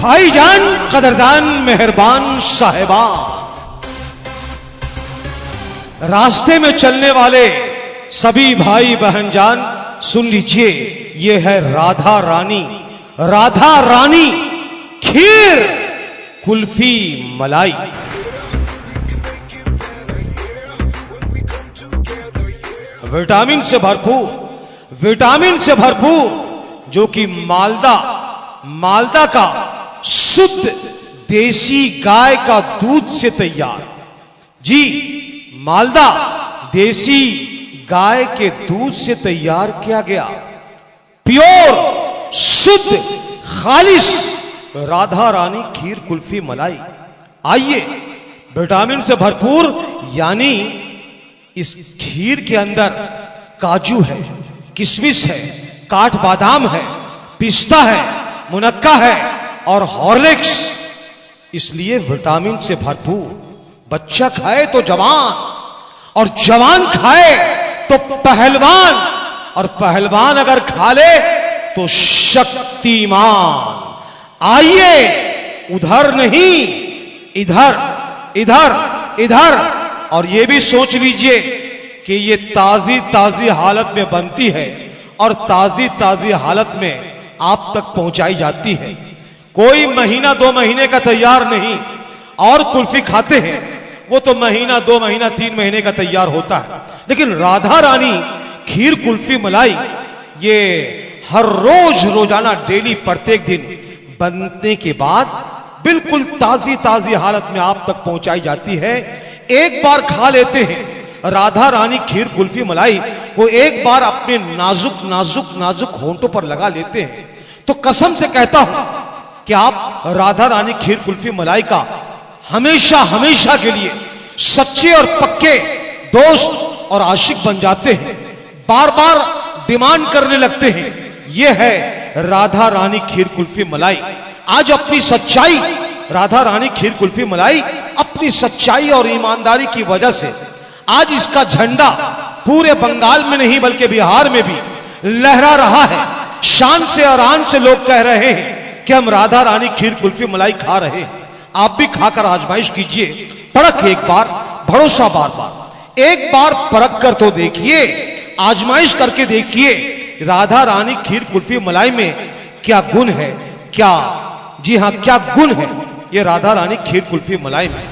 भाईजान, कदरदान, मेहरबान साहिबा, रास्ते में चलने वाले सभी भाई बहन जान सुन लीजिए, ये है राधा रानी। राधा रानी खीर कुल्फी मलाई। विटामिन से भरपूर, विटामिन से भरपूर, जो कि मालदा का शुद्ध देसी गाय का दूध से तैयार। जी, मालदा देसी गाय के दूध से तैयार किया गया प्योर शुद्ध खालिश राधा रानी खीर कुल्फी मलाई। आइए, विटामिन से भरपूर, यानी इस खीर के अंदर काजू है, किशमिश है, काठ बादाम है, पिस्ता है, मुनक्का है और हॉर्लिक्स, इसलिए विटामिन से भरपूर। बच्चा खाए तो जवान, और जवान खाए तो पहलवान, और पहलवान अगर खा ले तो शक्तिमान। आइए, उधर नहीं, इधर इधर इधर। और यह भी सोच लीजिए कि ये ताजी ताजी हालत में बनती है और ताजी ताजी हालत में आप तक पहुंचाई जाती है। कोई महीना 2 महीने का तैयार नहीं। और कुल्फी खाते हैं वो तो महीना 2 महीना 3 महीने का तैयार होता है, लेकिन राधा रानी खीर कुल्फी मलाई ये हर रोज रोजाना डेली प्रत्येक दिन बनने के बाद बिल्कुल ताजी ताजी हालत में आप तक पहुंचाई जाती है। एक बार खा लेते हैं राधा रानी खीर कुल्फी मलाई को, एक बार अपने नाजुक नाजुक नाजुक होंठों पर लगा लेते हैं तो कसम से कहता हूं कि आप राधा रानी खीर कुल्फी मलाई का हमेशा हमेशा के लिए सच्चे और पक्के दोस्त और आशिक बन जाते हैं। बार बार डिमांड करने लगते हैं। यह है राधा रानी खीर कुल्फी मलाई। आज अपनी सच्चाई, राधा रानी खीर कुल्फी मलाई अपनी सच्चाई और ईमानदारी की वजह से आज इसका झंडा पूरे बंगाल में नहीं बल्कि बिहार में भी लहरा रहा है। शान से और आन से लोग कह रहे हैं कि हम राधा रानी खीर कुल्फी मलाई खा रहे हैं। आप भी खाकर आजमाइश कीजिए, परख एक बार, भरोसा बार बार। एक बार परख कर तो देखिए, आजमाइश करके देखिए, राधा रानी खीर कुल्फी मलाई में क्या गुण है, क्या, जी हां, क्या गुण है ये राधा रानी खीर कुल्फी मलाई में।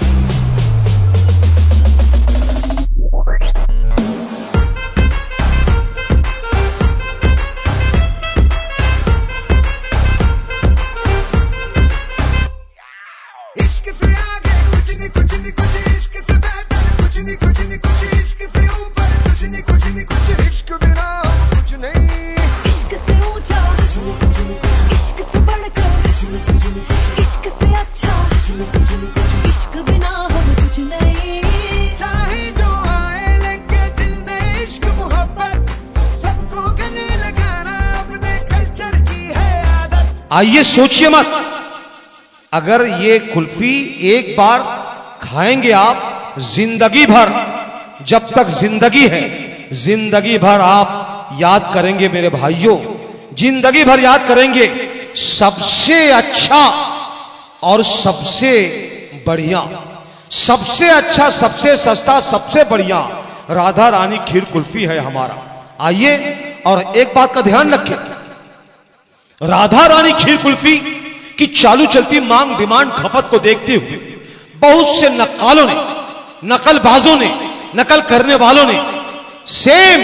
आइए, सोचिए मत, अगर ये कुल्फी एक बार खाएंगे आप, जिंदगी भर, जब तक जिंदगी है, जिंदगी भर आप याद करेंगे मेरे भाइयों, जिंदगी भर याद करेंगे। सबसे अच्छा और सबसे बढ़िया, सबसे अच्छा, सबसे सस्ता, सबसे बढ़िया राधा रानी खीर कुल्फी है हमारा। आइए, और एक बात का ध्यान रखें, राधा रानी खीर कुल्फी की चालू चलती मांग, डिमांड, खपत को देखते हुए बहुत से नक्कालों ने, नकलबाजों ने, नकल करने वालों ने सेम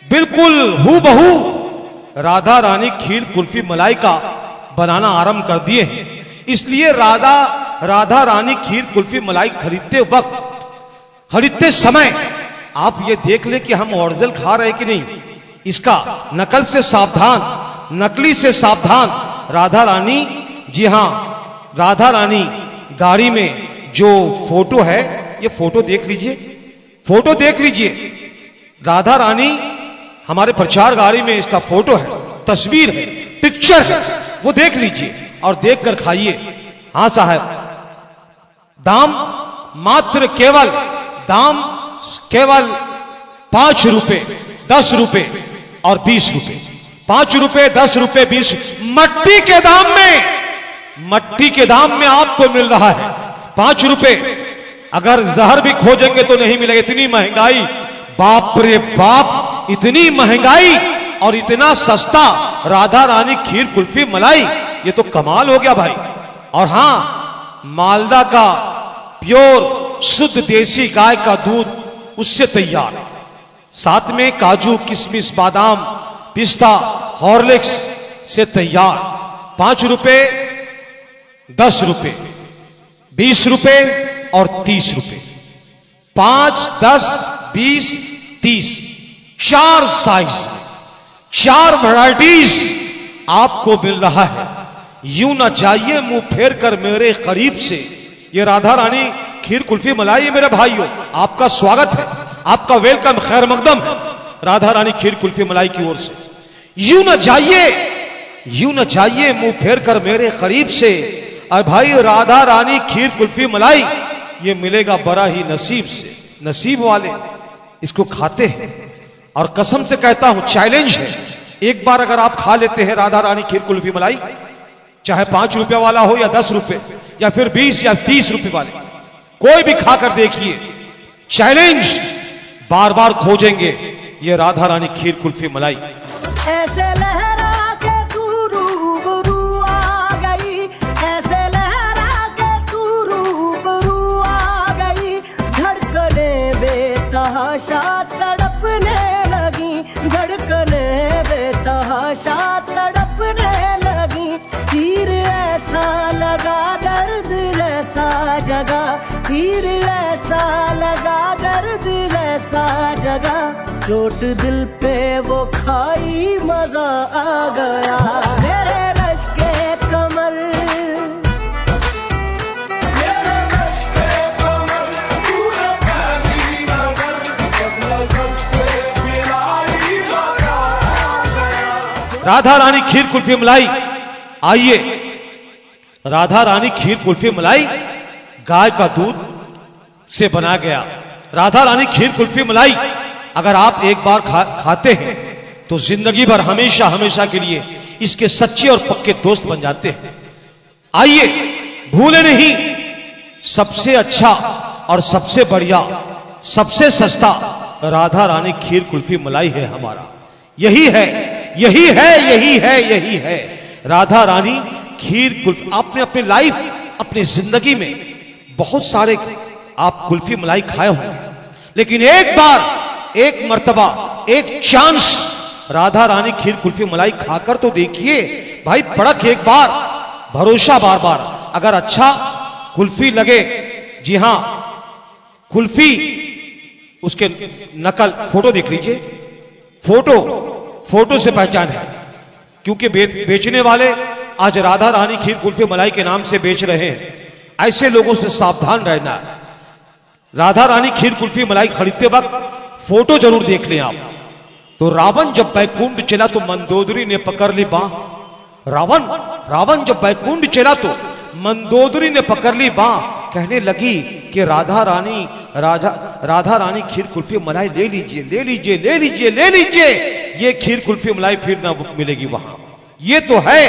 बिल्कुल हूबहू राधा रानी खीर कुल्फी मलाई का बनाना आरंभ कर दिए हैं। इसलिए राधा रानी खीर कुल्फी मलाई खरीदते वक्त, खरीदते समय आप ये देख लें कि हम ओरिजिनल खा रहे कि नहीं। इसका नकल से सावधान, नकली से सावधान। राधा रानी, जी हां, राधा रानी गाड़ी में जो फोटो है, ये फोटो देख लीजिए, फोटो देख लीजिए। राधा रानी हमारे प्रचार गाड़ी में इसका फोटो है, तस्वीर है, पिक्चर है, वो देख लीजिए और देखकर खाइए। हां साहब, दाम मात्र केवल, दाम केवल 5 रुपए, 10 रुपए और 20 रुपए। 5 रुपए, 10 रुपए, 20, मट्टी के दाम में मट्टी के दाम में आपको मिल रहा है 5 रुपए। अगर जहर भी खोजेंगे तो नहीं मिलेगा, इतनी महंगाई। बाप रे बाप, इतनी महंगाई और इतना सस्ता राधा रानी खीर कुल्फी मलाई, ये तो कमाल हो गया भाई। और हां, मालदा का प्योर शुद्ध देसी गाय का दूध उससे तैयार, साथ में काजू किशमिश बादाम पिस्ता हॉर्लिक्स से तैयार। 5 रुपए, 10 रुपए, 20 रुपए और 30 रुपए। 5, 10, 20, 30, 4 साइज, 4 वैरायटीज आपको मिल रहा है। यूं ना जाइए मुंह फेर कर मेरे करीब से। ये राधा रानी खीर कुल्फी मलाई मेरे भाइयों, आपका स्वागत है, आपका वेलकम, खैर मकदम राधा रानी खीर कुल्फी मलाई की ओर से। यूं न जाइए मुंह फेर कर मेरे करीब से। और भाई राधा रानी खीर कुल्फी मलाई ये मिलेगा बड़ा ही नसीब से, नसीब वाले इसको खाते हैं। और कसम से कहता हूं, चैलेंज है, एक बार अगर आप खा लेते हैं राधा रानी खीर कुल्फी मलाई, चाहे 5 रुपए वाला हो या 10 रुपए या फिर 20 या 30 रुपए वाले, कोई भी खाकर देखिए, चैलेंज, बार बार खोजेंगे ये राधा रानी खीर कुल्फी मलाई। ऐसे लहरा के तू रूबरू आ गई, ऐसे लहरा के तू रूबरू आ गई। धड़कने बेतहाशा तड़पने लगी, धड़कने बेतहाशा तड़पने लगी। तीर ऐसा लगा दर्द ऐसा जगा, तीर ऐसा लगा दर्द ऐसा जगा। चोट दिल पे वो खाई मजा आ गया, मेरे रश के कमर, मेरे रश के कमर, पूरा पहली नजर, जब नजर से मिलाई मजा आ गया। राधा रानी खीर कुल्फी मलाई, आइए, राधा रानी खीर कुल्फी मलाई गाय का दूध से बना गया। राधा रानी खीर कुल्फी मलाई अगर आप एक बार खाते हैं तो जिंदगी भर हमेशा हमेशा के लिए इसके सच्चे और पक्के दोस्त बन जाते हैं। आइए, भूले नहीं, सबसे अच्छा और सबसे बढ़िया, सबसे सस्ता राधा रानी खीर कुल्फी मलाई है हमारा। यही है, यही है, यही है, यही है राधा रानी खीर कुल्फी। आपने अपनी लाइफ, अपनी जिंदगी में बहुत सारे आप कुल्फी मलाई खाए होंगे, लेकिन एक बार, एक मर्तबा, एक चांस राधा रानी खीर कुल्फी मलाई खाकर तो देखिए भाई। परख एक बार, भरोसा बार बार। अगर अच्छा कुल्फी लगे, जी हां, कुल्फी उसके नकल फोटो देख लीजिए, फोटो से पहचान है, क्योंकि बेचने वाले आज राधा रानी खीर कुल्फी मलाई के नाम से बेच रहे हैं। ऐसे लोगों से सावधान रहना। राधा रानी खीर कुल्फी मलाई खरीदते वक्त फोटो जरूर देख लें आप। तो रावण जब बैकुंठ चला तो मंदोदरी ने पकड़ ली बांह। रावण जब बैकुंठ चला तो मंदोदरी ने पकड़ ली बांह। कहने लगी कि राधा रानी खीर कुल्फी मलाई ले लीजिए, ले लीजिए, ले लीजिए, ले लीजिए, ये खीर कुल्फी मलाई फिर ना मिलेगी वहां। ये तो है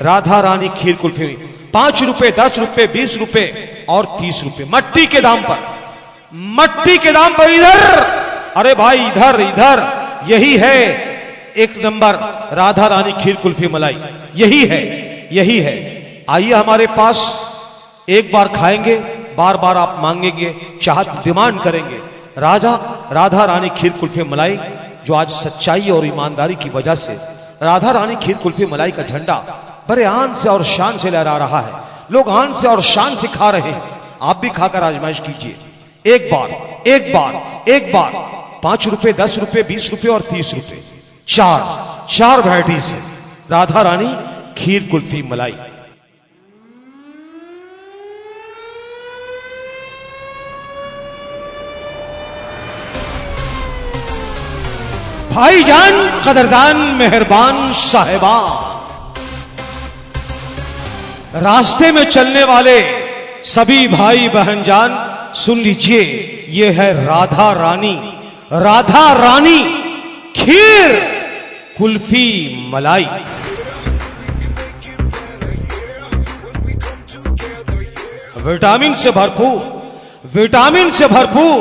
राधा रानी खीर कुल्फी। 5 रुपए, 10 रुपए, 20 रुपए और 30 रुपए, मट्टी के दाम पर, मट्टी के दाम पर। इधर, अरे भाई इधर, इधर, यही है एक नंबर राधा रानी खीर कुल्फी मलाई, यही है, यही है। आइए हमारे पास, एक बार खाएंगे, बार बार आप मांगेंगे, चाहत डिमांड करेंगे। राधा रानी खीर कुल्फी मलाई, जो आज सच्चाई और ईमानदारी की वजह से राधा रानी खीर कुल्फी मलाई का झंडा बड़े आन से और शान से लहरा रहा है। लोग आन से और शान से खा रहे हैं। आप भी खाकर आजमाइश कीजिए, एक बार, एक बार, एक बार। 5 रुपए, 10 रुपए, 20 रुपए और 30 रुपए, चार वैरायटीज है राधा रानी खीर कुल्फी मलाई। भाईजान, कदरदान, मेहरबान साहिबान, रास्ते में चलने वाले सभी भाई बहन जान, सुन लीजिए, ये है राधा रानी खीर कुल्फी मलाई। विटामिन से भरपूर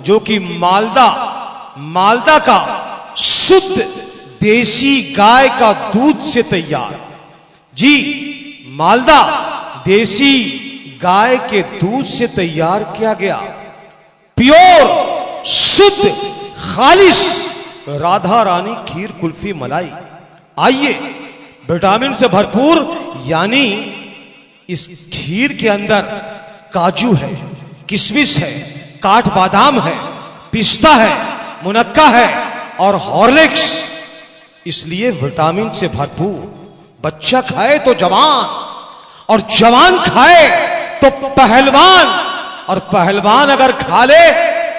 जो कि मालदा का शुद्ध देसी गाय का दूध से तैयार। जी, मालदा देसी गाय के दूध से तैयार किया गया प्योर शुद्ध खालिश राधा रानी खीर कुल्फी मलाई। आइए, विटामिन से भरपूर यानी इस खीर के अंदर काजू है, किशमिश है, काठ बादाम है, पिस्ता है, मुनक्का है और हॉर्लिक्स, इसलिए विटामिन से भरपूर। बच्चा खाए तो जवान और जवान खाए तो पहलवान और पहलवान अगर खा ले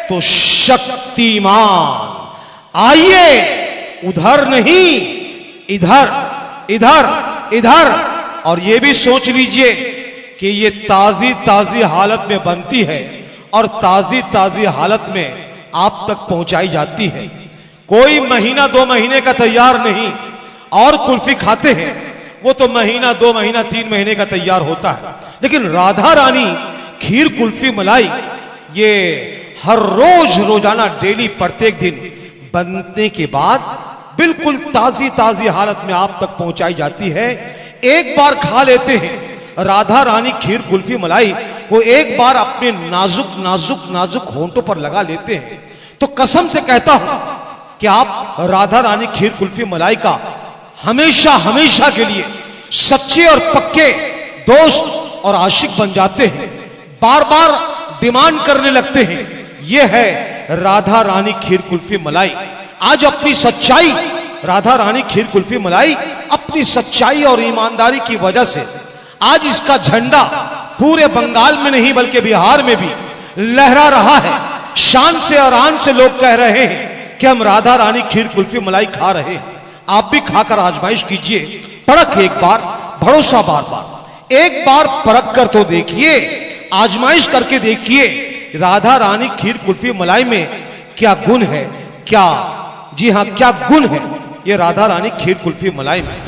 तो शक्तिमान। आइए, उधर नहीं, इधर और यह भी सोच लीजिए कि ये ताजी हालत में बनती है और ताजी हालत में आप तक पहुंचाई जाती है। कोई महीना 2 महीने का तैयार नहीं। और कुल्फी खाते हैं वो तो महीना 2 महीना 3 महीने का तैयार होता है, लेकिन राधा रानी खीर कुल्फी मलाई ये हर रोजाना डेली प्रत्येक दिन बनने के बाद बिल्कुल ताजी हालत में आप तक पहुंचाई जाती है। एक बार खा लेते हैं राधा रानी खीर कुल्फी मलाई को, एक बार अपने नाजुक होंठों पर लगा लेते हैं तो कसम से कहता हूं कि आप राधा रानी खीर कुल्फी मलाई का हमेशा के लिए सच्चे और पक्के दोस्त और आशिक बन जाते हैं। बार बार डिमांड करने लगते हैं। यह है राधा रानी खीर कुल्फी मलाई। आज अपनी सच्चाई, राधा रानी खीर कुल्फी मलाई अपनी सच्चाई और ईमानदारी की वजह से आज इसका झंडा पूरे बंगाल में नहीं बल्कि बिहार में भी लहरा रहा है। शान से और आन से लोग कह रहे हैं कि हम राधा रानी खीर कुल्फी मलाई खा रहे हैं। आप भी खाकर आजमाइश कीजिए, परख एक बार, भरोसा बार बार। एक बार परख कर तो देखिए, आजमाइश करके देखिए राधा रानी खीर कुल्फी मलाई में क्या गुण है, क्या, जी हां, क्या गुण है ये राधा रानी खीर कुल्फी मलाई में।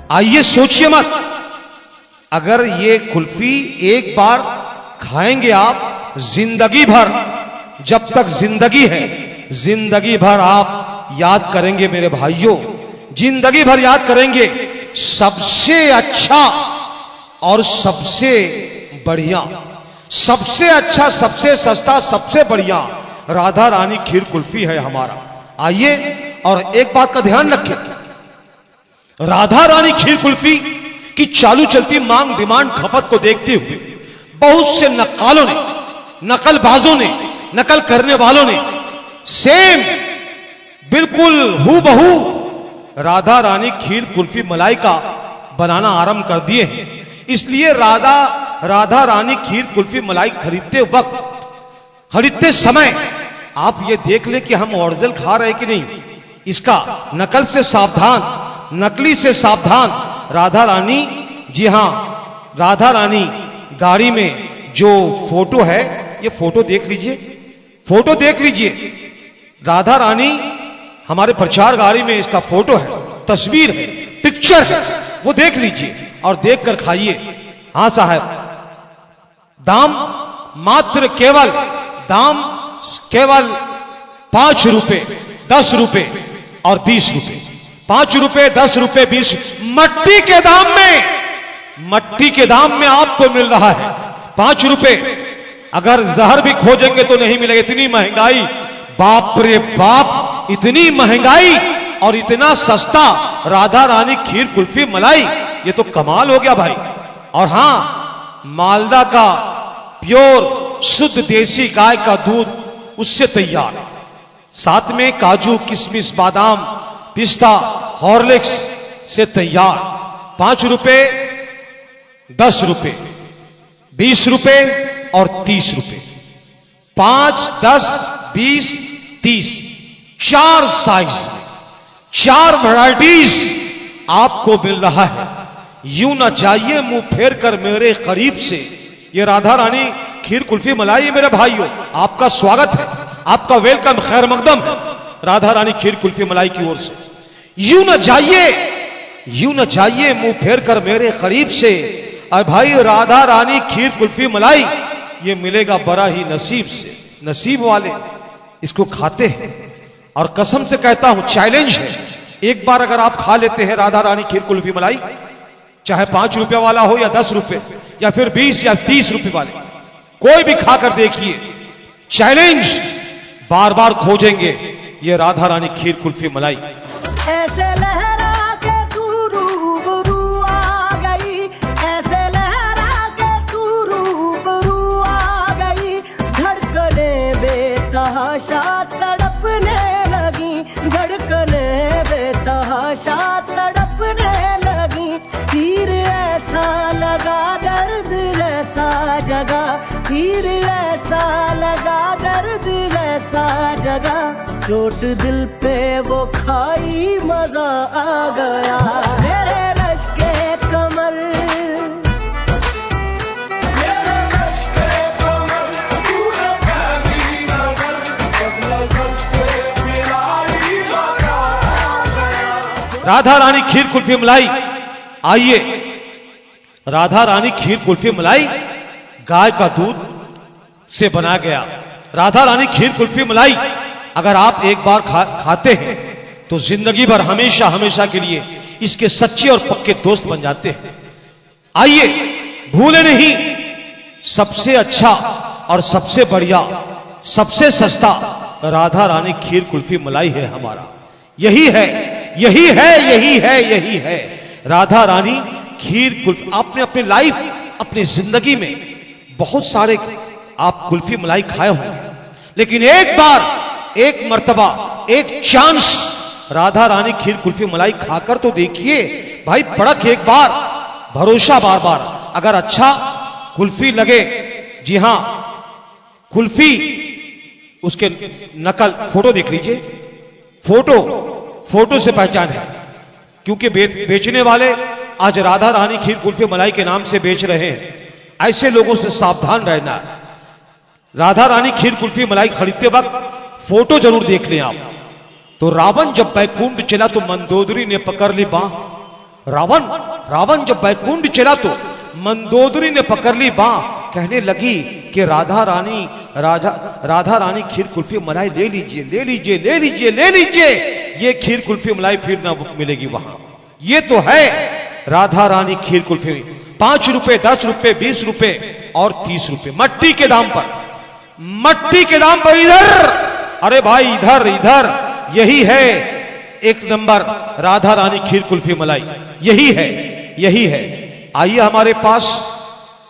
आइए, सोचिए मत, अगर ये कुल्फी एक बार खाएंगे आप जिंदगी भर, जब तक जिंदगी है जिंदगी भर आप याद करेंगे मेरे भाइयों, जिंदगी भर याद करेंगे। सबसे अच्छा और सबसे बढ़िया, सबसे अच्छा, सबसे सस्ता, सबसे बढ़िया राधा रानी खीर कुल्फी है हमारा। आइए, और एक बात का ध्यान रखें, राधा रानी खीर कुल्फी की चालू चलती मांग, डिमांड, खपत को देखते हुए बहुत से नक्कालों ने, नकलबाजों ने, नकल करने वालों ने सेम बिल्कुल हूबहू राधा रानी खीर कुल्फी मलाई का बनाना आरंभ कर दिए हैं। इसलिए राधा रानी खीर कुल्फी मलाई खरीदते वक्त, खरीदते समय आप ये देख ले कि हम ओरिजिनल खा रहे कि नहीं। इसका नकल से सावधान, नकली से सावधान। राधा रानी, जी हां, राधा रानी गाड़ी में जो फोटो है, ये फोटो देख लीजिए, फोटो देख लीजिए। राधा रानी हमारे प्रचार गाड़ी में इसका फोटो है, तस्वीर है, पिक्चर है, वो देख लीजिए और देखकर खाइए। हां साहब, दाम मात्र केवल 5 रुपए, 10 रुपए और 20 रुपए। 5 रुपए, 10 रुपए, 20, मट्टी के दाम में, मट्टी के दाम में आपको मिल रहा है 5 रुपए। अगर जहर भी खोजेंगे तो नहीं मिलेगा, इतनी महंगाई, बाप रे बाप, इतनी महंगाई और इतना सस्ता राधा रानी खीर कुल्फी मलाई, ये तो कमाल हो गया भाई। और हां, मालदा का प्योर शुद्ध देसी गाय का दूध उससे तैयार, साथ में काजू, किशमिश, बादाम, पिस्ता, हॉर्लिक्स से तैयार 5 रुपए, 10 रुपए, 20 रुपए और 30 रुपए। 5, 10, 20, 30, 4 साइज में 4 वैरायटीज आपको मिल रहा है। यूं न जाइए मुंह फेर कर मेरे करीब से। ये राधा रानी खीर कुल्फी मलाई मेरे भाइयों, आपका स्वागत है, आपका वेलकम, खैर मकदम है राधा रानी खीर कुल्फी मलाई की ओर से। यूं न जाइए मुंह फेर कर मेरे करीब से। और भाई राधा रानी खीर कुल्फी मलाई ये मिलेगा बड़ा ही नसीब से। नसीब वाले इसको खाते हैं और कसम से कहता हूं चैलेंज है, एक बार अगर आप खा लेते हैं राधा रानी खीर कुल्फी मलाई, चाहे 5 रुपए वाला हो या 10 रुपए या फिर 20 या 30 रुपए वाले, कोई भी खाकर देखिए, चैलेंज बार बार खोजेंगे ये राधा रानी खीर कुल्फी मलाई। ऐसे लहरा के तू रूबरू आ गई, ऐसे लहरा के तू रूबरू आ गई। धड़कने बेतहाशा तड़पने लगी, धड़कने बेतहाशा तड़पने लगी। तीर ऐसा लगा दर्द ऐसा जगा, तीर ऐसा लगा दर्द ऐसा जगा। चोट दिल पे वो खाई मजा आ गया। मेरे रश के कमर, मेरे रश के कमर, पूरा फैली नजर, नजर से मिलाई लगा गया। राधा रानी खीर कुल्फी मलाई, आइए। राधा रानी खीर कुल्फी मलाई गाय का दूध से बना गया। राधा रानी खीर कुल्फी मलाई अगर आप एक बार खाते हैं तो जिंदगी भर हमेशा हमेशा के लिए इसके सच्चे और पक्के दोस्त बन जाते हैं। आइए, भूले नहीं, सबसे अच्छा और सबसे बढ़िया, सबसे सस्ता राधा रानी खीर कुल्फी मलाई है हमारा। यही है, यही है, यही है, यही है राधा रानी खीर कुल्फी। आपने अपनी लाइफ, अपनी जिंदगी में बहुत सारे आप कुल्फी मलाई खाए होंगे, लेकिन एक बार, एक मर्तबा, एक चांस राधा रानी खीर कुल्फी मलाई खाकर तो देखिए भाई। परख एक बार, भरोसा बार बार। अगर अच्छा कुल्फी लगे, जी हां, कुल्फी उसके नकल फोटो देख लीजिए, फोटो से पहचान है, क्योंकि बेचने वाले आज राधा रानी खीर कुल्फी मलाई के नाम से बेच रहे हैं। ऐसे लोगों से सावधान रहना है। राधा रानी खीर कुल्फी मलाई खरीदते वक्त फोटो जरूर देख लें आप। तो रावण जब बैकुंठ चला तो मंदोदरी ने पकड़ ली बांह। रावण जब बैकुंठ चला तो मंदोदरी ने पकड़ ली बांह। कहने लगी कि राधा रानी खीर कुल्फी मलाई ले लीजिए, ले लीजिए, ले लीजिए, ले लीजिए। ये खीर कुल्फी मलाई फिर ना मिलेगी वहां। ये तो है राधा रानी खीर कुल्फी। 5 रुपए, 10 रुपए, 20 रुपए और 30 रुपए मट्टी के दाम पर, मट्टी के दाम पर। इधर, अरे भाई इधर, इधर, यही है एक नंबर राधा रानी खीर कुल्फी मलाई। यही है, यही है। आइए हमारे पास,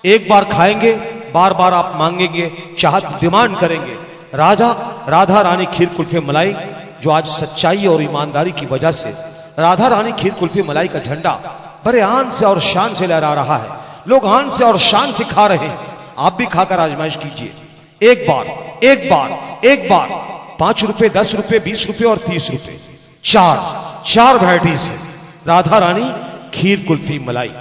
एक बार खाएंगे, बार बार आप मांगेंगे, चाहत डिमांड करेंगे। राधा रानी खीर कुल्फी मलाई, जो आज सच्चाई और ईमानदारी की वजह से राधा रानी खीर कुल्फी मलाई का झंडा बड़े आन से और शान से लहरा रहा है। लोग आन से और शान से खा रहे हैं। आप भी खाकर आजमाइश कीजिए। एक बार, एक बार, एक बार। 5 रुपए, 10 रुपए, 20 रुपए और 30 रुपए, चार वैरायटीज है राधा रानी खीर कुल्फी मलाई।